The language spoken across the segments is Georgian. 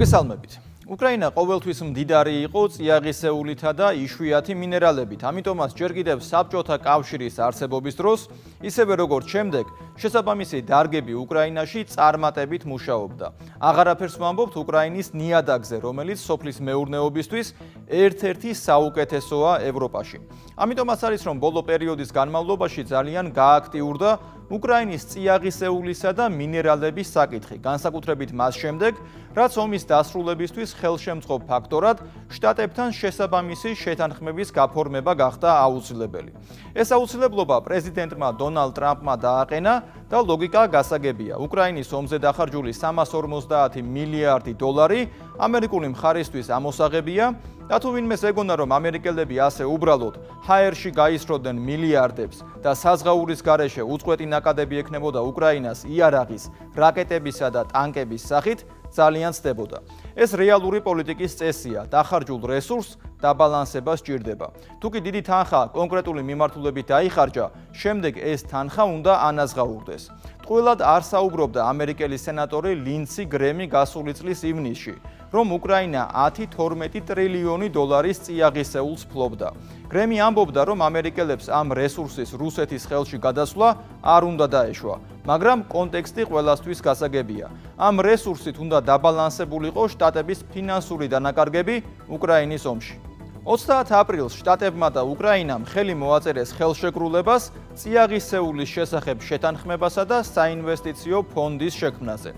მოგესალმებით. უკრაინა ყოველთვის მდიდარი იყო წიაღისეულითა და იშვიათი მინერალებით. ამიტომაც ჯერ კიდევ საბჭოთა კავშირის არსებობის დროს, ისევე როგორც შემდეგ, შესაბამისი დარგები უკრაინაში წარმატებით მუშაობდა. აღარაფერს ვამბობთ უკრაინის ნიადაგზე, რომელიც სოფლის მეურნეობისთვის ერთ-ერთი საუკეთესოა ევროპაში. ამიტომაც არის, რომ ბოლო პერიოდის განმავლობაში ძალიან გააქტიურდა უკრაინის წიაღისეულისა და მინერალების საკითხი, განსაკუთრებით მას შემდეგ, რაც ომის დასრულებისთვის ხელშემწყობ ფაქტორად შტატებთან შესაბამისი შეთანხმების გაფორმება გახდა აუცილებელი. ეს აუცილებლობა პრეზიდენტმა დონალდ ტრამპმა დააყენა და ლოგიკა გასაგებია. უკრაინის ომზე დახარჯული 350 მილიარდი დოლარი ამერიკული მხარისთვის ამოსაღებია და თუ ვინმეს ეგონა, რომ ამერიკელები ასე უბრალოდ ჰაერში გაისროდნენ მილიარდებს და საზღაურის გარეშე უწყვეტი ნაკადები ექნებოდა უკრაინას იარაღის, რაკეტებისა და ტანკების სახით, ძალიან ცდებოდა. ეს რეალური პოლიტიკის წესია, დახარჯულ რესურსს დაბალანსება სჭირდება. თუ კი დიდი თანხა კონკრეტული მიმართულებით დაიხარჯა, შემდეგ ეს თანხა უნდა ანაზღაურდეს. ტყუილად არ საუბრობდა ამერიკელი სენატორი ლინდსი გრემი გასული წლის ივნისში, რომ უკრაინა 10-12 ტრილიონი დოლარის წიაღისეულს ფლობდა. გრემი ამბობდა, რომ ამერიკელებს ამ რესურსის რუსეთის ხელში გადასვლა არ უნდა დაეშვა, მაგრამ კონტექსტი ყველასთვის გასაგებია. ამ რესურსით უნდა დაბალანსებულიყო შტატების ფინანსური დანაკარგები უკრაინის ომში. 30 აპრილს შტატებმა და უკრაინამ ხელი მოაწერეს ხელშეკრულებას წიაღისეულის შესახებ შეთანხმებასა და საინვესტიციო ფონდის შექმნაზე.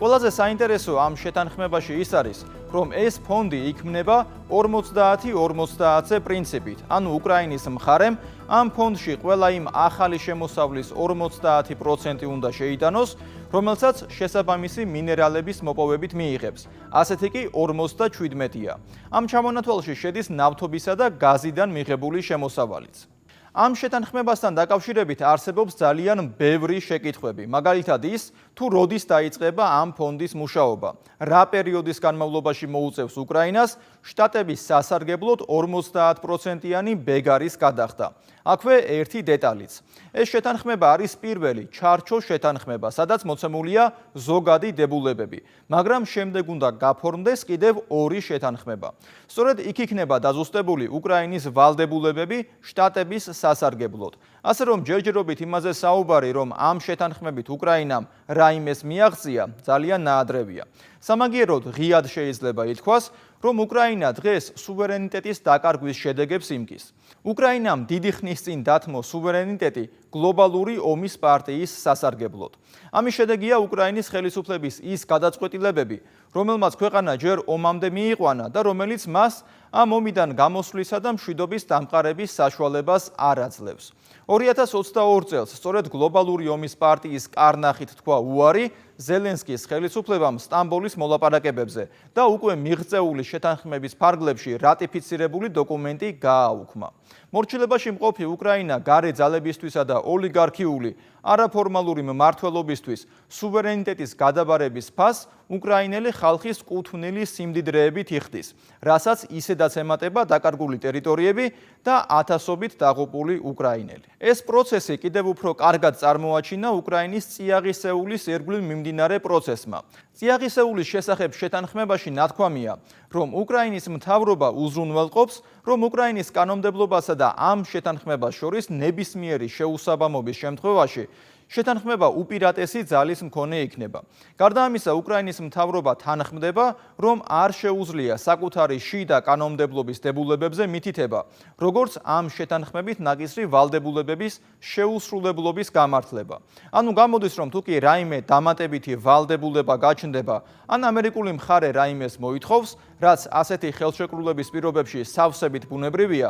ყველაზე საინტერესო ამ შეთანხმებაში ის არის, რომ ეს ფონდი იქმნება 50-50-ზე პრინციპით, ანუ უკრაინის მხარემ ამ ფონდში ყველა იმ ახალი შემოსავლის 50% უნდა შეიტანოს, რომელსაც შესაბამისი მინერალების მოპოვებით მიიღებს. ასეთი კი 57-ია. ამ ჩამონათვალში შედის ნავთობისა და გაზიდან მიღებული შემოსავალიც. ამ შეთანხმებასთან დაკავშირებით არსებობს ძალიან ბევრი შეკითხვები. მაგალითად ის, თუ როდის დაიწყება ამ ფონდის მუშაობა, რა პერიოდის განმავლობაში მოუწევს უკრაინას შტატების სასარგებლოდ 50%-იანი ბეგარის გადახდა. აქვე ერთი დეტალიც. ეს შეთანხმება არის პირველი ჩარჩო შეთანხმება, სადაც მოცემულია ზოგადი დებულებები, მაგრამ შემდეგ უნდა გაფორმდეს კიდევ ორი შეთანხმება. სწორედ იქ იქნება დაზუსტებული უკრაინის ვალდებულებები შტატების სასარგებლოდ. ასე რომ ჯერჯერობით იმაზე საუბარი, რომ ამ შეთანხმებით უკრაინამ რაიმეს მიაღწია, ძალიან ნაადრევია. სამაგიეროდ ღიად შეიძლება ითქვას, რომ უკრაინა დღეს სუვერენიტეტის დაკარგვის შედეგებს იმკის. უკრაინამ დიდი ხნის წინ დათმო სუვერენიტეტი გლობალური ომის პარტიის სასარგებლოდ. ამის შედეგია უკრაინის ხელისუფლების ის გადაწყვეტილებები, რომელმაც ქვეყანა ჯერ ომამდე მიიყვანა და რომელიც მას ამ ომიდან გამოსვლისა და მშვიდობის დამყარების საშუალებას არ აძლევს. 2022 წელს სწორედ გლობალური ომის პარტიის კარნახით თქვა უარი ზელენსკის ხელისუფლებამ სტამბოლის მოლაპარაკებებზე და უკვე მიღწეული შეთანხმების ფარგლებში რატიფიცირებული დოკუმენტი გააუქმა. მორჩილებაში მყოფი უკრაინა გარე ძალებისთვისა და ოლიგარქიული არაფორმალური მმართველობისთვის სუვერენიტეტის გადაბარების ფასს უკრაინელი ხალხის კუთვნილი სიმდიდრეებით იხდის, რასაც ისედაც ემატება დაკარგული ტერიტორიები და ათასობით დაღუპული უკრაინელი. ეს პროცესი კიდევ უფრო კარგად წარმოაჩინა უკრაინის წიაღისეულის ირგვლივ მიმდინარე პროცესმა. წიაღისეულის შესახებ შეთანხმებაში ნათქვამია, რომ უკრაინის მთავრობა უზრუნველყოფს, რომ უკრაინის კანონმდებლობასა და ამ შეთანხმებას შორის ნებისმიერი შეუსაბამობის შემთხვევაში შეთანხმება უპირატესი ძალის მქონე იქნება. გარდა ამისა, უკრაინის მთავრობა თანხმდება, რომ არ შეუძლია საკუთარი შიდა კანონმდებლობის დებულებებზე მითითება, როგორც ამ შეთანხმებით ნაკისრი ვალდებულებების შეუსრულებლობის გამართლება. ანუ გამოდის, რომ თუ კი რაიმე დამატებითი ვალდებულება გაჩნდება, ან ამერიკული მხარე რაიმეს მოითხოვს, რაც ასეთი ხელშეკრულების პირობებში სავსებით ბუნებრივია,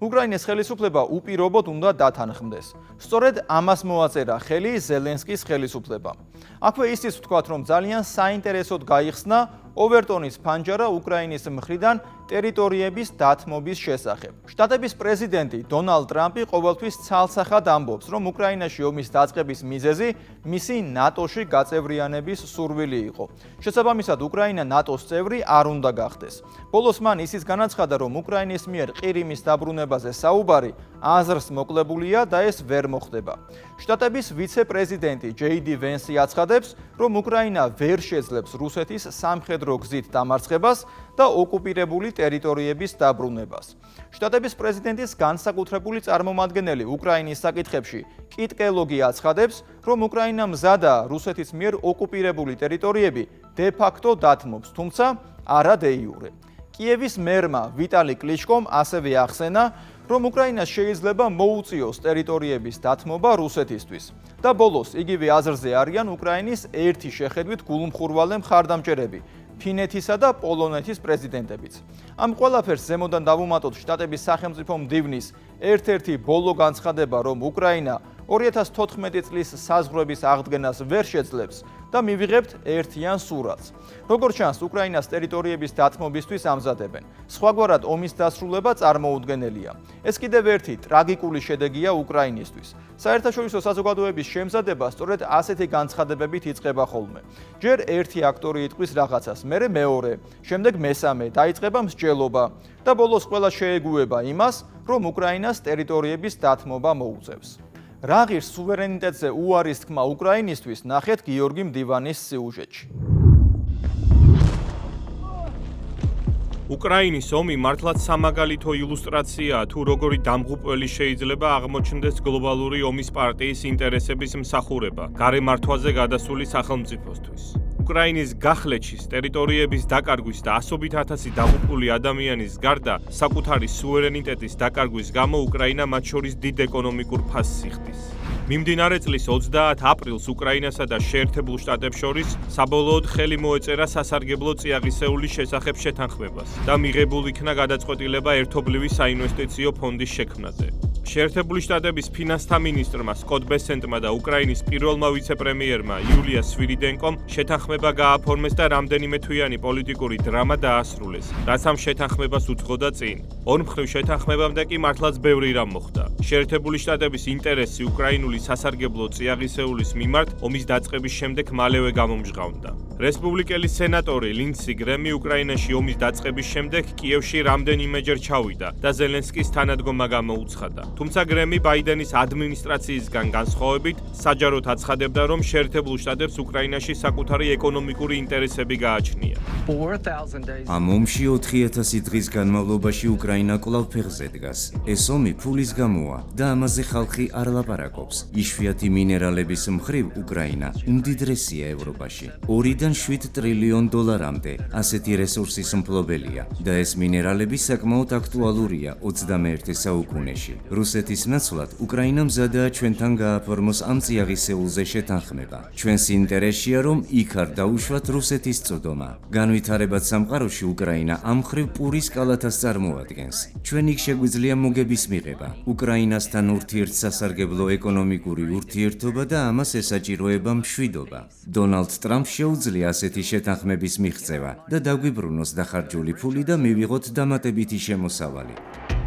უკრაინის ხელისუფლება უპირობოდ უნდა დათანხმდეს. სწორედ ამას მოაწერა ხელი ზელენსკის ხელისუფლებამ. აქვე ისიც ვთქვათ, რომ ძალიან საინტერესოდ გაიხსნა ოვერტონის ფანჯარა უკრაინის მხრიდან ტერიტორიების დათმობის შესახებ. შტატების პრეზიდენტი დონალდ ტრამპი ყოველთვის ცალსახად ამბობს, რომ უკრაინაში ომის დაწყების მიზეზი მისი ნატოში გაწევრიანების სურვილი იყო. შესაბამისად, უკრაინა ნატოს წევრი არ უნდა გახდეს. ბოლოს მან ისიც განაცხადა, რომ უკრაინის მიერ ყირიმის დაბრუნებაზე საუბარი აზრს მოკლებულია და ეს ვერ მოხდება. შტატების ვიცე-პრეზიდენტი ჯეიდი ვენსი აცხადებს, რომ უკრაინა ვერ შეძლებს რუსეთის სამხედრო გზით დამარცხებას და ოკუპირებული ტერიტორიების დაბრუნებას. შტატების პრეზიდენტის განსაკუთრებული წარმომადგენელი უკრაინის საკითხებში კიტ კელოგი აცხადებს, რომ უკრაინა მზადაა რუსეთის მიერ ოკუპირებული ტერიტორიები დე-ფაქტო დათმობს, თუმცა არა დე-იურე. კიევის მერმა ვიტალი კლიშკომ ასევე ახსენა, რომ უკრაინას შეიძლება მოუწიოს ტერიტორიების დათმობა რუსეთისთვის და ბოლოს იგივე აზრზე არიან უკრაინის ერთი შეხედვით გულმხურვალე მხარდამჭერები, ფინეთისა და პოლონეთის პრეზიდენტებიც. ამ ყველაფერს ზემოდან დავუმატოთ შტატების სახელმწიფო მდივნის ერთ-ერთი ბოლო განცხადება, რომ უკრაინა 2014 წლის საზღვრების აღდგენას ვერ შეძლებს და მივიღებთ ერთიან სურათს. როგორც ჩანს, უკრაინას ტერიტორიების დათმობისთვის ამზადებენ. სხვაგვარად ომის დასრულება წარმოუდგენელია. ეს კიდევ ერთი ტრაგიკული შედეგია უკრაინისთვის. საერთაშორისო საზოგადოების შემზადება სწორედ ასეთი განცხადებებით იწყება ხოლმე. ჯერ ერთი აქტორი იტყვის რაღაცას, მერე მეორე, შემდეგ მესამე, დაიწყება მსჯელობა და ბოლოს ყველა შეეგუება იმას, რომ უკრაინას ტერიტორიების დათმობა მოუწევს. რა ღირს სუვერენიტეტზე უარის თქმა უკრაინისთვის, ნახეთ გიორგი მდივანის სიუჟეტში. უკრაინის ომი მართლაც სამაგალითო ილუსტრაციაა თუ როგორი დამღუპველი შეიძლება აღმოჩნდეს გლობალური ომის პარტიის ინტერესების მსახურება გარემართვაზე გადასული სახელმწიფოსთვის. უკრაინის გახლეჩის, ტერიტორიების დაკარგვის და ასობით ათასი დაღუპული ადამიანის გარდა საკუთარი სუვერენიტეტის დაკარგვის გამო უკრაინა მათ შორის დიდ ეკონომიკურ ფასს იხდის. მიმდინარე წლის 30 აპრილს უკრაინასა და შეერთებულ შტატებს შორის საბოლოოდ ხელი მოეწერა სასარგებლო წიაღისეულის შესახებ შეთანხმებას და მიღებულ იქნა გადაწყვეტილება ერთობლივი საინვესტიციო ფონდის შექმნაზე. შეერთებული შტატების ფინანსთა მინისტრმა სკოტ ბესენტმა და უკრაინის პირველმა ვიცე-პრემიერმა იულია სვირიდენკომ შეთანხმება გააფორმეს და რამდენიმე თვიანი პოლიტიკური დრამა დაასრულეს, რაც ამ შეთანხმებას უძღოდა წინ. ორმხრივ შეთანხმებამდე კი მართლაც ბევრი რამ მოხდა. შეერთებული შტატების ინტერესი უკრაინული სასარგებლო წიაღისეულის მიმართ ომის დაწყების შემდეგ მალევე გამომჟღავნდა. რესპუბლიკელი სენატორი ლინდსი გრემი უკრაინაში ომის დაწყების შემდეგ კიევში რამდენიმეჯერ ჩავიდა და ზელენსკის თანადგომა გამოუცხადა. თუმცა გრემი ბაიდენის ადმინისტრაციისგან განსხვავებით საჯაროდ აცხადებდა, რომ შეერთებულ შტატებს უკრაინაში საკუთარი ეკონომიკური ინტერესები გააჩნია. ამ ომში 4000 დღის განმავლობაში უკრაინა კვლავ ფეხზე დგას. ეს ომი ფულის გამოა და ამაზე ხალხი არ ლაპარაკობს. იშვიათი მინერალების მხრივ უკრაინა უმდიდრესია ევროპაში. 2-დან 7 ტრილიონ დოლარამდე ასეთი რესურსის მფლობელია და ეს მინერალები საკმაოდ აქტუალურია 21 საუკუნეში. რუსეთის ნაცვლად უკრაინა მზადაა ჩვენთან გააფორმოს ამ წიაღისეულზე შეთანხმება. ჩვენს ინტერესია, რომ იქ არ დაუშვათ რუსეთის წოდომა. განვითარებად სამყაროში უკრაინა ამ მხრივ პურის კალათას წარმოადგენს. ჩვენ იქ შეგვიძლია მოგების მიღება. უკრაინასთან ურთიერთსასარგებლო ეკონომიკური ურთიერთობა და ამას ესაჭიროება მშვიდობა. დონალდ ტრამპს შეუძლია ასეთი შეთანხმების მიღწევა და დაგვიბრუნოს დახარჯული ფული და მივიღოთ დამატებითი შემოსავალი.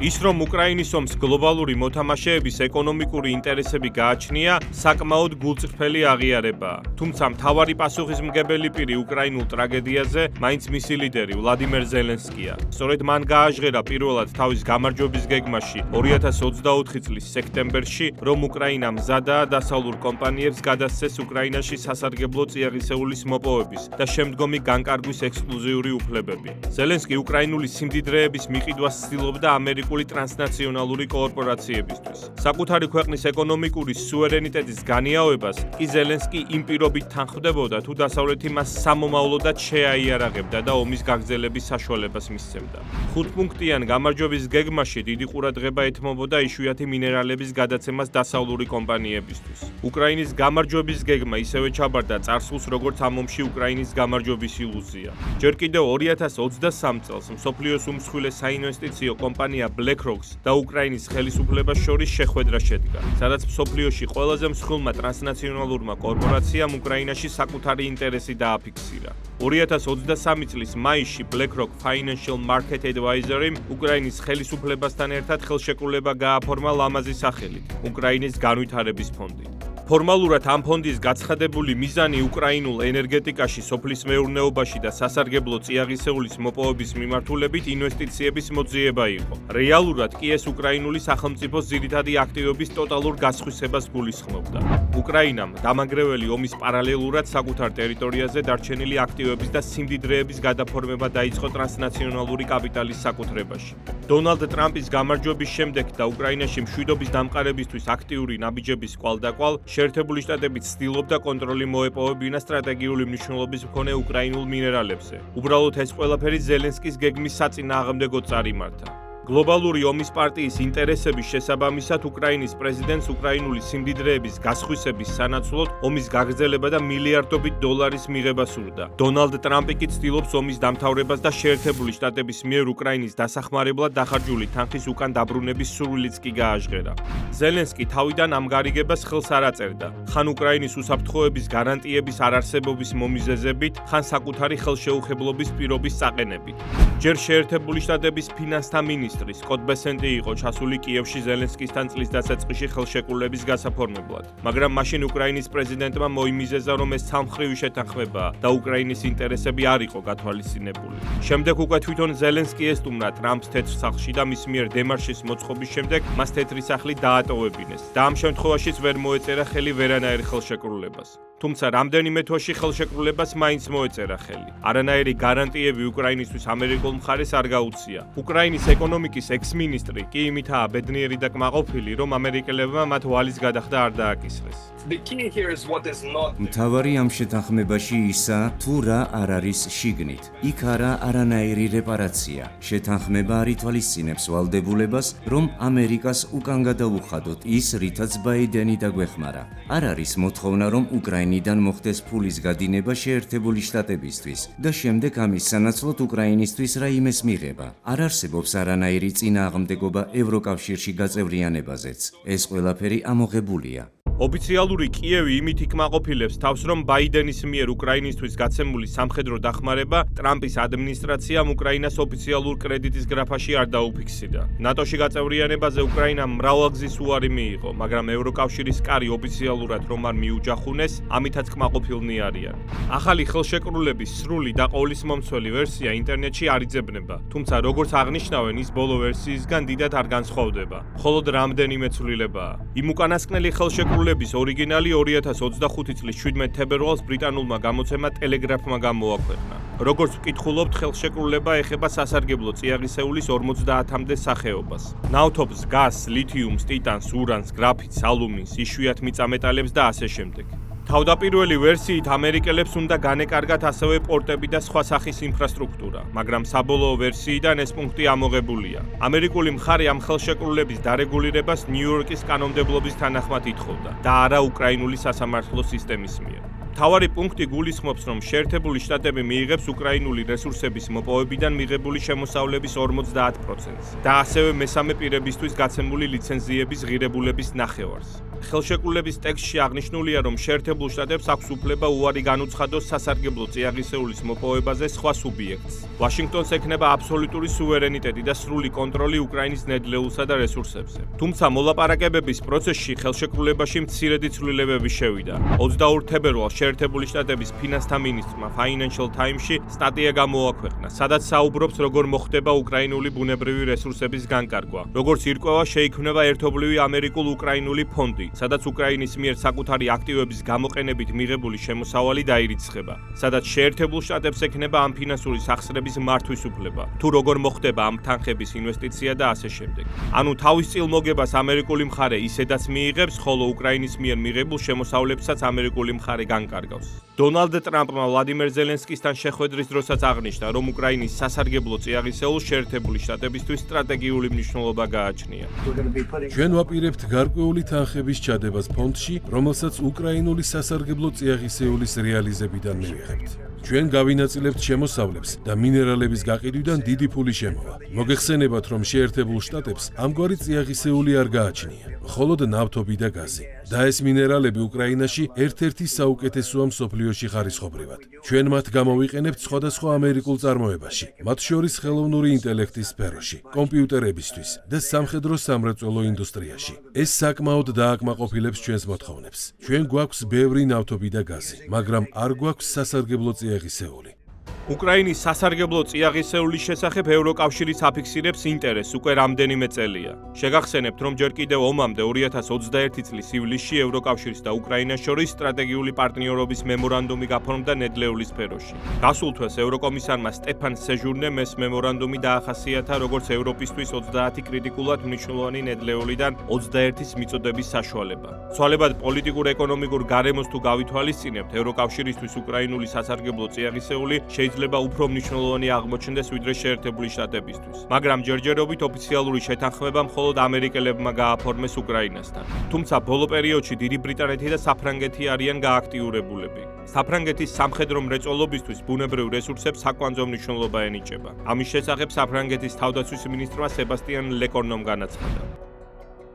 ის რომ უკრაინის ომს გლობალური მოთამაშეების ეკონომიკური ინტერესები გააჩნია, საკმაოდ გულწრფელი აღიარებაა. თუმცა მთავარი პასუხისმგებელი პირი უკრაინულ ტრაგედიაზე მაინც მისი ლიდერი ვლადიმერ ზელენსკია. სწორედ მან გააჟღერა პირველად თავის გამარჯვების გეგმაში 2024 წლის სექტემბერში, რომ უკრაინა მზადაა დასავლურ კომპანიებს გადასცეს უკრაინაში სასარგებლო წიაღისეულის მოპოვების და შემდგომი განკარგვის ექსკლუზიური უფლებები. ზელენსკი უკრაინული სიმდიდრეების მიყიდვას ცდილობდა ამერიკული ტრანსნაციონალური კორპორაციებისთვის. საკუთარი ქვეყნის ეკონომიკური სუვერენიტეტის განიავებას კი ზელენსკი იმ პირობით თანხმდებოდა, თუ დასავლეთი მას სამომავლოდაც შეაიარაღებდა და ომის გაგრძელების საშუალებას მისცემდა. 5-პუნქტიან გამარჯვების გეგმაში დიდი ყურადღება ეთმობოდა იშვიათი მინერალების გადაცემას დასავლური კომპანიებისთვის. უკრაინის გამარჯვების გეგმა ისევე ჩაბარდა წარსულს, როგორც ამ ომში უკრაინის გამარჯვების ილუზია. ჯერ კიდევ 2023 წელს მსოფლიოს უმსხვილეს საინვესტიციო კომპანია BlackRock და უკრაინის ხელისუფლების ხელისუფლებას შორის შეხვედრა შედგა, სადაც მსოფლიოში ყველაზე მსხვილმა ტრანსნაციონალურმა კორპორაციამ უკრაინაში საკუთარი ინტერესი დააფიქსირა. 2023 წლის მაისში BlackRock Financial Market Advisory-მ უკრაინის ხელისუფლებასთან ერთად ხელშეკრულება გააფორმა ლამაზი სახელით უკრაინის განვითარების ფონდი. ფორმალურად ამ ფონდის გაცხადებული მიზანი უკრაინულ ენერგეტიკაში, სოფლის მეურნეობაში და სასარგებლო წიაღისეულის მოპოვების მიმართულებით ინვესტიციების მოძიება იყო. რეალურად კი ეს უკრაინული სახელმწიფოს ძირითადი აქტივების ტოტალურ გასხვისებას გულისხმობდა. უკრაინამ დამანგრეველი ომის პარალელურად საკუთარ ტერიტორიაზე დარჩენილი აქტივების და სიმდიდრეების გადაფორმება დაიწყო ტრანსნაციონალური კაპიტალის საკუთრებაში. დონალდ ტრამპის გამარჯვების შემდეგ და უკრაინაში მშვიდობის დამყარებისთვის აქტიური ნაბიჯების კვალდაკვალ შეერთებული შტატები ცდილობდა კონტროლი მოეპოვებინა სტრატეგიული მნიშვნელობის მქონე უკრაინულ მინერალებზე. უბრალოდ ეს ყველაფერი ზელენსკის გეგმის საწინააღმდეგოდ წარიმართა. გლობალური ომის პარტიის ინტერესების შესაბამისად უკრაინის პრეზიდენტს უკრაინული სიმდიდრეების გასხვისების სანაცვლოდ ომის გაგრძელება და მილიარდობით დოლარის მიღება სურდა. დონალდ ტრამპი კი ცდილობს ომის დამთავრებას და შეერთებული შტატების მიერ უკრაინის დასახმარებლად დახარჯული თანხის უკან დაბრუნების სურვილიც კი გააჟღერა. ზელენსკი თავიდან ამ გარიგებას ხელს არ აწერდა, ხან უკრაინის უსაფრთხოების გარანტიების არარსებობის მომიზეზებით, ხან საკუთარი ხელშეუხებლობის პირობის წაყენებით. ჯერ შეერთებული შტატების ფინანსთა მინისტრი სკოტ ბესენტი იყო ჩასული კიევში ზელენსკისთან წლის დასაწყისში ხელშეკრულების გასაფორმებლად, მაგრამ მაშინ უკრაინის პრეზიდენტმა მოიმიზეზა, რომ ეს ცალმხრივი შეთანხმებაა და უკრაინის ინტერესები არ იყო გათვალისწინებული. შემდეგ უკვე თვითონ ზელენსკი ესტუმრა ტრამპს თეთრ სახლში და მის მიერ დემარშის მოწყობის შემდეგ მას თეთრი სახლი დაატოვებინეს და ამ შემთხვევაშიც ვერ მოეწერა ხელი ვერანაირ ხელშეკრულებას. თუმცა რამდენიმე თვეში ხელშეკრულებას მაინც მოეწერა ხელი. არანაირი გარანტიები უკრაინისთვის ამერიკულ მხარეს არ გაუწია. უკრაინის ეკონომიკის ექს-მინისტრი კი იმითაა ბედნიერი და კმაყოფილი, რომ ამერიკელებმა მათ ვალის გადახდა არ დააკისრეს. მთავარი ამ შეთანხმებაში ისაა, თუ რა არ არის შიგნით. იქ არა არანაირი რეპარაცია. შეთანხმება არ ითვალისწინებს ვალდებულებას, რომ ამერიკას უკან გადაუხადოთ ის, რითაც ბაიდენი დაგვეხმარა. არ არის მოთხოვნა, რომ უკრაინიდან მოხდეს ფულის გადინება შეერთებული შტატებისთვის და შემდეგ ამის სანაცვლოდ უკრაინისთვის რაიმეს მიღება. არ არსებობს არანაირი წინააღმდეგობა ევროკავშირში გაწევრიანებაზეც. ეს ყველაფერი ამოღებულია. ოფიციალური კიევი იმით იკმაყოფილებს თავს, რომ ბაიდენის მიერ უკრაინისთვის გაცემული სამხედრო დახმარება ტრამპის ადმინისტრაციამ უკრაინას ოფიციალურ კრედიტის გრაფაში არ დაუფიქსირა. ნატოში გაწევრიანებაზე უკრაინამ მრავალგზის უარი მიიღო, მაგრამ ევროკავშირის კარი ოფიციალურად რომ არ მიუჯახუნეს, ამითაც კმაყოფილნი არიან. ახალი ხელშეკრულების სრული და ყოვლისმომცველი ვერსია ინტერნეტში არ იძებნება, თუმცა როგორც აღნიშნავენ, ის ბოლო ვერსიისგან დიდად არ განსხვავდება. მხოლოდ რამდენიმე ცვლილებაა. იმ უკანასკნელი ხელშეკრულების ორიგინალი 2025 წლის 17 თებერვალს ბრიტანულმა გამოცემა ტელეგრაფმა გამოაქვეყნა. როგორც ვკითხულობთ, ხელშეკრულება ეხება სასარგებლო წიაღისეულის 50-მდე სახეობას. ნავთობს, გაზს, ლითიუმს, ტიტანს, ურანს, გრაფიტს, ალუმინს, იშვიათ მიწა-მეტალებს და ასე შემდეგ. თავდაპირველი ვერსიით ამერიკელებს უნდა განეკარგათ ასევე პორტები და სხვა სახის ინფრასტრუქტურა, მაგრამ საბოლოო ვერსიიდან ეს პუნქტი ამოღებულია. ამერიკული მხარე ამ ხელშეკრულების დარეგულირებას ნიუ-იორკის კანონმდებლობის თანახმად ითხოვდა და არა უკრაინული სასამართლო სისტემის მიერ. მთავარი პუნქტი გულისხმობს, რომ შეერთებული შტატები მიიღებს უკრაინული რესურსების მოპოვებიდან მიღებული შემოსავლების 50%-ს და ასევე მესამე პირებისთვის გაცემული ლიცენზიების ღირებულების ნახევარს. ხელშეკრულების ტექსტში აღნიშნულია, რომ შეერთებულ შტატებს აქვს უფლება უარი განუცხადოს სასარგებლო წიაღისეულის მოპოვებაზე სხვა სუბიექტს. ვაშინგტონს ექნება აბსოლუტური სუვერენიტეტი და სრული კონტროლი უკრაინის ნედლეულსა და რესურსებზე. თუმცა მოლაპარაკებების პროცესში ხელშეკრულებაში მცირედი ცვლილებები შევიდა. 22 თებერვალს შეერთებული შტატების ფინანსთა მინისტრმა Financial Times-ში სტატია გამოაქვეყნა, სადაც საუბრობს, როგორ მოხდება უკრაინული ბუნებრივი რესურსების განკარგვა. როგორც ირკვევა, შეიქმნება ერთობლივი ამერიკულ-უკრაინული ფონდი, სადაც უკრაინის მიერ საკუთარი აქტივების გამოყენებით მიღებული შემოსავალი დაირიცხება, სადაც შეერთებულ შტატებს ექნება ამ ფინანსური სახსრების მართვის უფლება, თუ როგორ მოხდება ამ თანხების ინვესტიცია და ასე შემდეგ. ანუ თავის წილ მოგებას ამერიკული მხარე ისედაც მიიღებს, ხოლო უკრაინის მიერ მიღებულ შემოსავლებსაც ამერიკული მხარე განკარგავს. დონალდ ტრამპმა ვლადიმერ ზელენსკისთან შეხვედრის დროსაც აღნიშნა, რომ უკრაინის სასარგებლო წიაღისეულს შეერთებული შტატებისთვის სტრატეგიული მნიშვნელობა გააჩნია. ჩვენ ვაპირებთ გარკვეული თანხების ჩადებას ფონდში, რომელსაც უკრაინული სასარგებლო წიაღისეულის რეალიზებიდან მივიღებთ. ჩვენ გავინაწილებთ შემოსავლებს და მინერალების გაყიდვიდან დიდი ფული შემოვა. მოგეხსენებათ, რომ შეერთებულ შტატებს ამგვარი წიაღისეული არ გააჩნია, მხოლოდ ნავთობი და გაზი. და ეს მინერალები უკრაინაში ერთ-ერთი საუკეთესოა მსოფლიოში ხარისხობრივად. ჩვენ მათ გამოვიყენებთ სხვადასხვა ამერიკულ წარმოებაში, მათ შორის ხელოვნური ინტელექტის სფეროში, კომპიუტერებისთვის და სამხედრო სამრეწველო ინდუსტრიაში. ეს საკმაოდ დააკმაყოფილებს ჩვენს მოთხოვნებს. ჩვენ გვაქვს ბევრი ნავთობი და გაზი, მაგრამ არ გვაქვს სასარგებლო წიაღისეული. უკრაინის სასარგებლო წიაღისეულის შესახებ ევროკავშირიც აფიქსირებს ინტერესს უკვე რამდენიმე წელია. შეგახსენებთ, რომ ჯერ კიდევ ომამდე 2021 წლის ივლისში ევროკავშირის და უკრაინას შორის სტრატეგიული პარტნიორობის მემორანდუმი გაფორმდა ნედლეულის სფეროში. გასულ თვეს ევროკომისარმა სტეფან სეჟურნემ ეს მემორანდუმი დაახასიათა როგორც ევროპისთვის 30 კრიტიკულად მნიშვნელოვანი ნედლეულიდან 21-ის მიწოდების საშუალება. ცვალებად პოლიტიკურ-ეკონომიკურ გარემოს თუ გავითვალისწინებთ, ევროკავშირისთვის უკრაინული სასარგებლო წიაღისეული შეიძლება უფრო მნიშვნელოვანი აღმოჩნდეს ვიდრე შეერთებული შტატებისთვის. მაგრამ ჯერჯერობით ოფიციალური შეთანხმება მხოლოდ ამერიკელებმა გააფორმეს უკრაინასთან. თუმცა ბოლო პერიოდში დიდი ბრიტანეთი და საფრანგეთი არიან გააქტიურებულები. საფრანგეთის სამხედრო მრეწველობისთვის ბუნებრივ რესურსებს საკვანძო მნიშვნელობა ენიჭება. ამის შესახებ საფრანგეთის თავდაცვის მინისტრმა სებასტიან ლეკორნომ განაცხადა.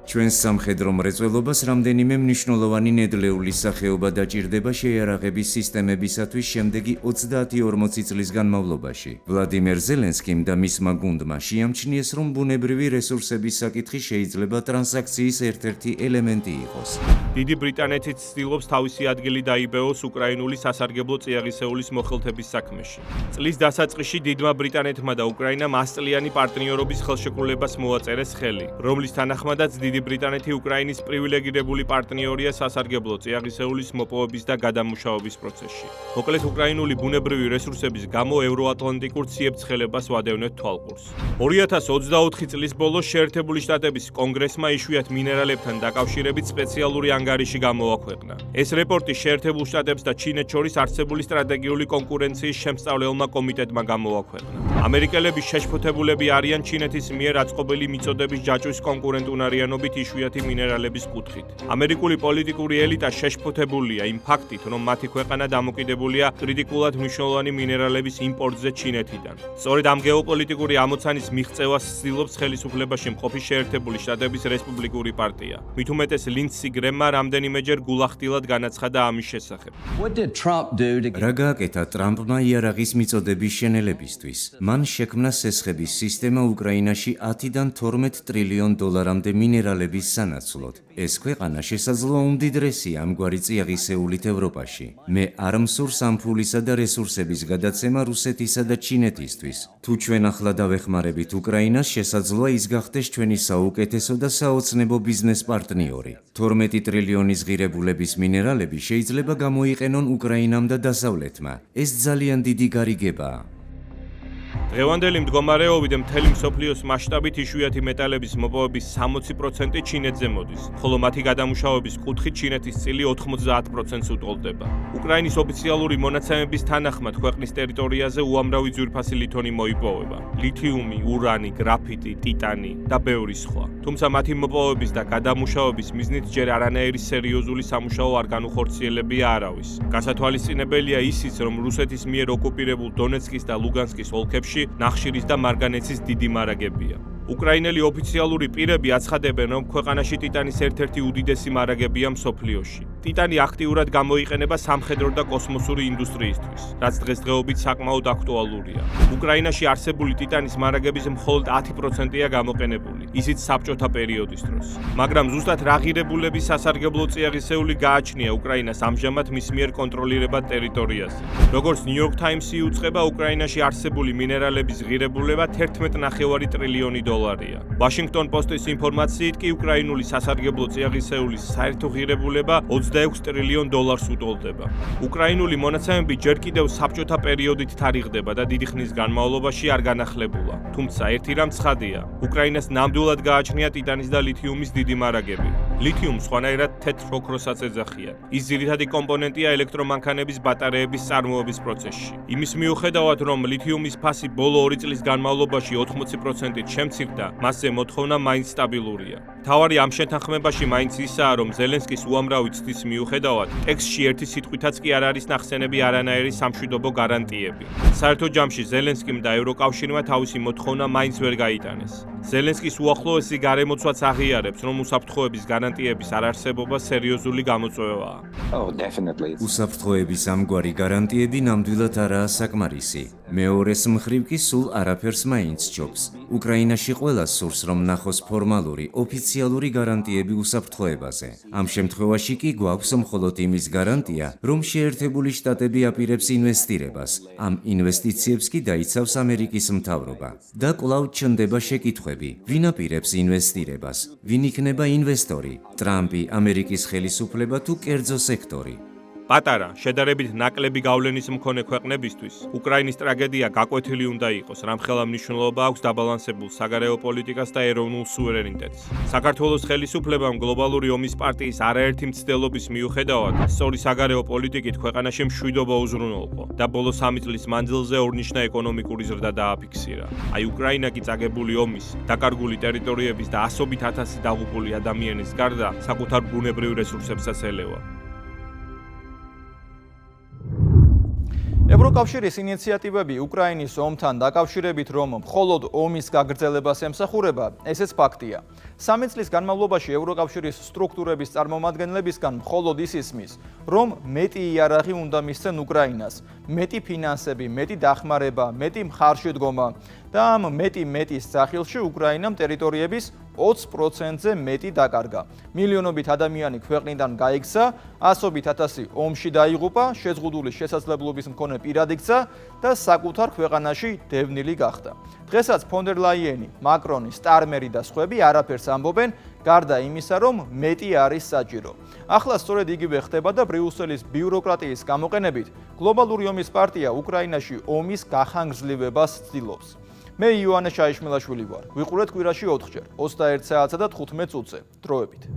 ჩვენს სამხედრო მრეწველობას რამდენიმე მნიშვნელოვანი ნედლეულის სახეობა დაჭირდება შეიარაღების სისტემებისათვის შემდეგი 30-40 წლის განმავლობაში. ვლადიმერ ზელენსკიმ და მისმა გუნდმა შეამჩნიეს, რომ ბუნებრივი რესურსების საკითხი შეიძლება ტრანზაქციის ერთ-ერთი ელემენტი იყოს. დიდი ბრიტანეთიც ცდილობს თავისი ადგილი დაიბეოს უკრაინული სასარგებლო წიაღისეულის მოხელთების საქმეში. წლის დასაწყისში დიდმა ბრიტანეთმა და უკრაინამ 100 წლიანი პარტნიორობის ხელშეკრულებას მოაწერეს ხელი, რომლის თანახმადაც დიდი ბრიტანეთი უკრაინის პრივილეგირებული პარტნიორია სასარგებლო წიაღისეულის მოპოვების და გადამუშავების პროცესში. მოკლედ, უკრაინული ბუნებრივი რესურსების გამო ევროატლანტიკურ ციებ-ცხელებას ვადევნეთ თვალყურს. 2024 წლის ბოლოს შეერთებული შტატების კონგრესმა იშვიათ მინერალებთან დაკავშირებით სპეციალური ანგარიში გამოაქვეყნა. ეს რეპორტი შეერთებულ შტატებს და ჩინეთს შორის არსებული სტრატეგიული კონკურენციის შემსწავლელმა კომიტეტმა გამოაქვეყნა. ამერიკელები შეშფოთებულები არიან ჩინეთის მიერ აწყობილი მიწოდების ჯაჭვის კონკურენტუნარიანობით იშვიათი მინერალების კუთხით. ამერიკული პოლიტიკური ელიტა შეშფოთებულია იმ ფაქტით, რომ მათი ქვეყანა დამოკიდებულია კრიტიკულად მნიშვნელოვანი მინერალების იმპორტზე ჩინეთიდან. სწორედ ამ გეოპოლიტიკური ამოცანის მიღწევას ცდილობს ხელისუფლებაში მყოფი შეერთებული შტატების რესპუბლიკური პარტია. მით უმეტეს ლინდსი გრემმა რამდენიმეჯერ გულახდილად განაცხადა ამის შესახებ. რა გააკეთა ტრამპმა იარაღის მიწოდების შენელებისთვის? მან შექმნა სესხების სისტემა უკრაინაში 10-დან 12 ტრილიონ დოლარამდე მინერალების სანაცვლოდ. ეს ქვეყანა შესაძლოა უმდიდრესია ამგვარი წიაღისეულით ევროპაში. მე არ მსურს ამ ფულისა და რესურსების გადაცემა რუსეთისა და ჩინეთისთვის. თუ ჩვენ ახლა დავეხმარებით უკრაინას, შესაძლოა ის გახდეს ჩვენი საუკეთესო და საოცნებო ბიზნეს პარტნიორი. 12 ტრილიონის ღირებულების მინერალები შეიძლება გამოიყენონ უკრაინამ და დასავლეთმა. ეს ძალიან დიდი გარიგებაა. დღევანდელი მდგომარეობით მთელი მსოფლიოს მასშტაბით იშვიათი მეტალების მოპოვების 60% ჩინეთზე მოდის, ხოლო მათი გადამუშავების კუთხით ჩინეთის წილი 90%-ს უტოლდება. უკრაინის ოფიციალური მონაცემების თანახმად ქვეყნის ტერიტორიაზე უამრავი ძვირფასი ლითონი მოიპოვება: ლითიუმი, ურანი, გრაფიტი, ტიტანი და ბევრი სხვა. თუმცა მათი მოპოვების და გადამუშავების მიზნით ჯერ არანაირი სერიოზული სამუშაო არ განუხორციელებია არავის. გასათვალისწინებელია ისიც, რომ რუსეთის მიერ ოკუპირებულ დონეცკის და ლუგანსკის ოლქებში ნახშირის და მარგანეცის დიდი მარაგებია. უკრაინელი ოფიციალური პირები აცხადებენ, რომ ქვეყანაში ტიტანის ერთ-ერთი უდიდესი მარაგებია მსოფლიოში. ტიტანი აქტიურად გამოიყენება სამხედრო და კოსმოსური ინდუსტრიისთვის, რაც დღესდღეობით საკმაოდ აქტუალურია. უკრაინაში არსებული ტიტანის მარაგების მხოლოდ 10%-ია გამოყენებული, ისიც საბჭოთა პერიოდის დროს. მაგრამ ზუსტად რა ღირებულების სასარგებლო წიაღისეული გააჩნია უკრაინას ამჟამად მის მიერ კონტროლირებად ტერიტორიაზე. როგორც New York Times-ი უწყება, უკრაინაში არსებული მინერალების ღირებულება 11.5 ტრილიონი დოლარია. Washington Post-ის ინფორმაციით კი უკრაინული სასარგებლო წიაღისეულის საერთო ღირებულება 26 ტრილიონ დოლარს უტოლდება. უკრაინული მონაცემები ჯერ კიდევ საბჭოთა პერიოდით თარიღდება და დიდი ხნის განმავლობაში არ განახლებულა. თუმცა ერთი რამ ცხადია, უკრაინას ნამდვილად გააჩნია ტიტანის და ლითიუმის დიდი მარაგები. ლითიუმს სხვანაირად თეთრ ოქროსაც ეძახიან. ის ძირითადი კომპონენტია ელექტრომანქანების ბატარეების წარმოების პროცესში. იმის მიუხედავად, რომ ლითიუმის ფასი ბოლო 2 წლის განმავლობაში 80%-ით შემცირდა, მასზე მოთხოვნა მაინც სტაბილურია. მთავარი ამ შეთანხმებაში მაინც ისაა, რომ ზელენსკის უამრავი ცდის მიუხედავად, ტექსტში ერთი სიტყვითაც კი არ არის ნახსენები არანაირი სამშვიდობო გარანტიები. საერთო ჯამში ზელენსკიმ და ევროკავშირმა თავისი მოთხოვნა მაინც ვერ გაიტანეს. ზელენსკის უახლოესი გარემოცვაც აღიარებს, რომ უსაფრთხოების გარანტიების არარსებობა სერიოზული გამოწვევაა. უსაფრთხოების ამგვარი გარანტიები ნამდვილად არაა საკმარისი. მეორეს მხრივ კი სულ არაფერს მაინც ჯობს. უკრაინაში ყველას სურს, რომ ნახოს ფორმალური, ოფიციალური გარანტიები უსაფრთხოებაზე. ამ შემთხვევაში კი გვაქვს მხოლოდ იმის გარანტია, რომ შეერთებული შტატები აპირებს ინვესტირებას. ამ ინვესტიციებს კი დაიცავს ამერიკის მთავრობა. და კვლავ ჩნდება შეკითხვები, ვინ აპირებს ინვესტირებას, ვინ იქნება ინვესტორი, ტრამპი, ამერიკის ხელისუფლება თუ კერძო სექტორი. პატარა, შედარებით ნაკლები გავლენის მქონე ქვეყნებისთვის, უკრაინის ტრაგედია გაკვეთილი უნდა იყოს, რამხელა მნიშვნელობა აქვს დაბალანსებულ საგარეო პოლიტიკას და ეროვნულ სუვერენიტეტს. საქართველოს ხელისუფლებამ გლობალური ომის პარტიის არაერთი მცდელობის მიუხედავად, სწორი საგარეო პოლიტიკით ქვეყანაში მშვიდობა უზრუნველყო და ბოლო 3 წლის მანძილზე ორნიშნა ეკონომიკური ზრდა დააფიქსირა. აი უკრაინა კი წაგებული ომის, დაკარგული ტერიტორიების და ასობით ათასი დაღუპული ადამიანის გარდა საკუთარ ბუნებრივ რესურსებსაც ელევა. ევროკავშირის ინიციატივები უკრაინის ომთან დაკავშირებით, რომ მხოლოდ ომის გაგრძელებას ემსახურება, ესეც ფაქტია. 3 წლის განმავლობაში ევროკავშირის სტრუქტურების წარმომადგენლებისგან მხოლოდ ის ისმის, რომ მეტი იარაღი უნდა მისცენ უკრაინას, მეტი ფინანსები, მეტი დახმარება, მეტი მხარშედგომა და ამ მეტის სახილში უკრაინამ ტერიტორიების 20%-ზე მეტი დაკარგა. მილიონობით ადამიანი ქვეყნიდან გაიქცა, ასობით ათასი ომში დაიღუპა, შეზღუდული შესაძლებლობის მქონე პირად იქცა და საკუთარ ქვეყანაში დევნილი გახდა. დღესაც ფონ დერ ლაიენი, მაკრონი, სტარმერი და სხვები არაფერს ამბობენ, გარდა იმისა, რომ მეტი არის საჭირო. ახლა სწორედ იგივე ხდება და ბრიუსელის ბიუროკრატიის გამოყენებით გლობალური ომის პარტია უკრაინაში ომის გახანგრძლივებას ცდილობს. მე იოანე შაიშმელაშვილი ვარ. ვიყურეთ კვირაში 4 ჯერ, 21 საათსა და 15 წუთზე. დროებით.